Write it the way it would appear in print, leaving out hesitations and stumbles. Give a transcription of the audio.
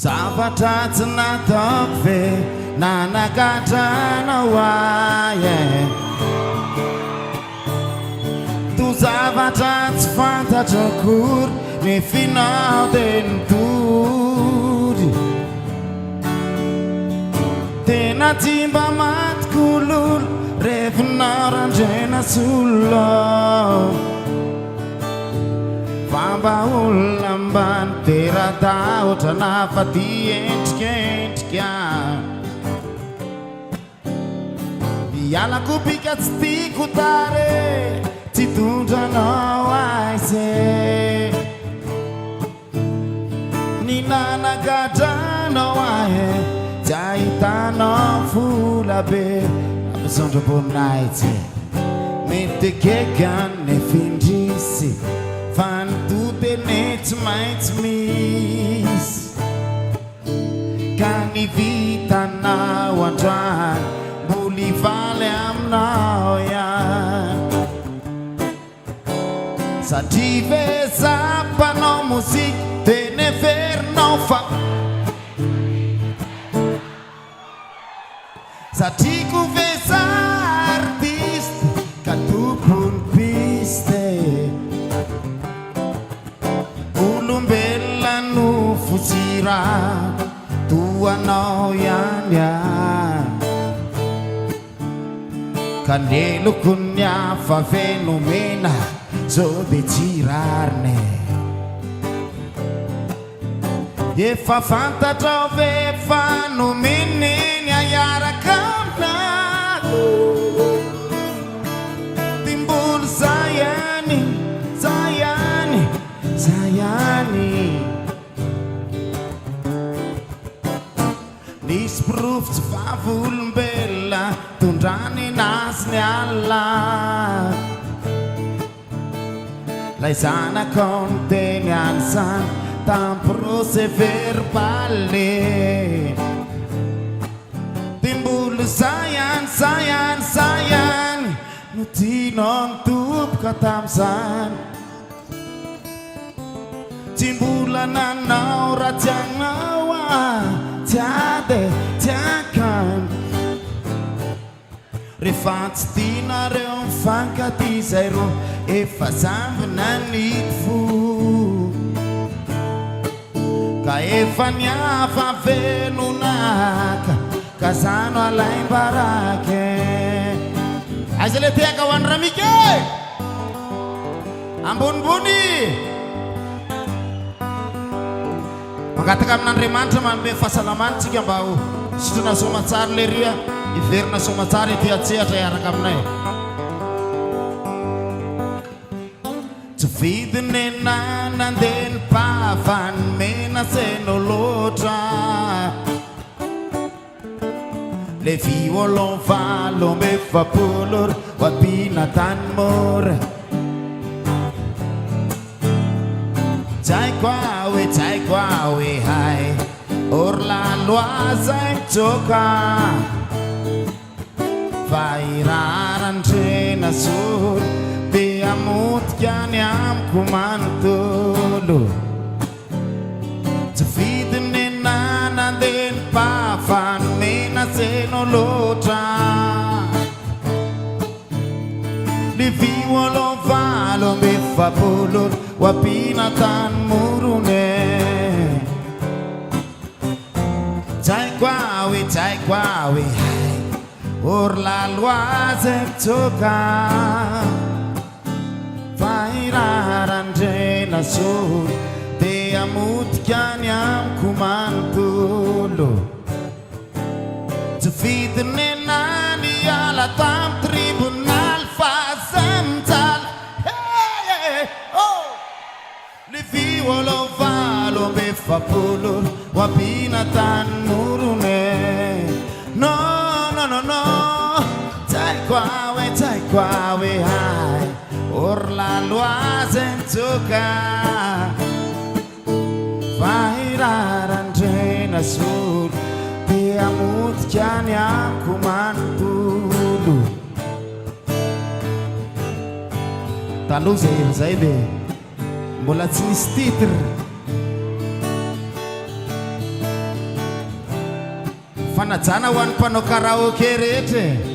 zavatra tsy nataoko ve nanakatranao aye to zavatra tsy fantatra akory ny finao dia nitody tena tsy mba matikololo rehefinao randraina solo famba olona ambany tera-tahotra nafaty endrikendrika ialako bika tsy tiako tare tsy tondranao aize ny nanakatranao ahe tsy ahitanao vola be ampisondroboninay tsy mety kekan ny findrisy fa nytotene tsy maintsy misy ka ny vitanao androany mboly valy aminao ihany satria ve zampanao mozika teny verinao fa satria ko ve za artiste ka tompony piste olombelona no fotsira toanao ihany ka ny lokony hafa fenomena zao dia tsy rarine efa fantatrao ve fa nomeneny aiaraka aminao timbolo zayany zayany zayany nisy pirofo tsy vavolombelona tondrany nazy ny alla lay zanakao ny teny an'izany tamprose verbale timbolo zayany zayany zayany no tianao nitoboka tam'izany tsy mbola nanao raha tianao tsy ade tsy akany rehefa tsy tianareo mifankaty zay ro efa zambina nity fo ka efa niava venonaka ka zano alaim-barake aiza le teaka ho any ramike ambonimbony mangataka amin'Andriamanitra manome fahasalamana mba ho sitrana somatsara le ria iverina somatsara ity atsehatra iaraka aminay tsy vidiny nanandeha ny pavany mena seno loatra le violon valombe efapoloro wapina tany mora tsai kwawe hai orlando azai choka vairarandrena sur be amutkyany amkomantolo tsy vidiny nanandeha ny pavany mena seno loatra le violon valombe efapoloro wapina tany morone tsai kwawe hai orlaloazy mtsoka vairarandrena so de amotikany amkomantolo tsy vidiny nany ala tam tribunal fa zamjala le violon valombe efapoloro wapina tany morone no tsai kwawe hai orlaloazy mtsoka vairarandrena solo de amotikany amkomantolo taloha zay ery zay le mbola tsy nisy titre fanajana ho an'ny mpanao karaoke rehetra.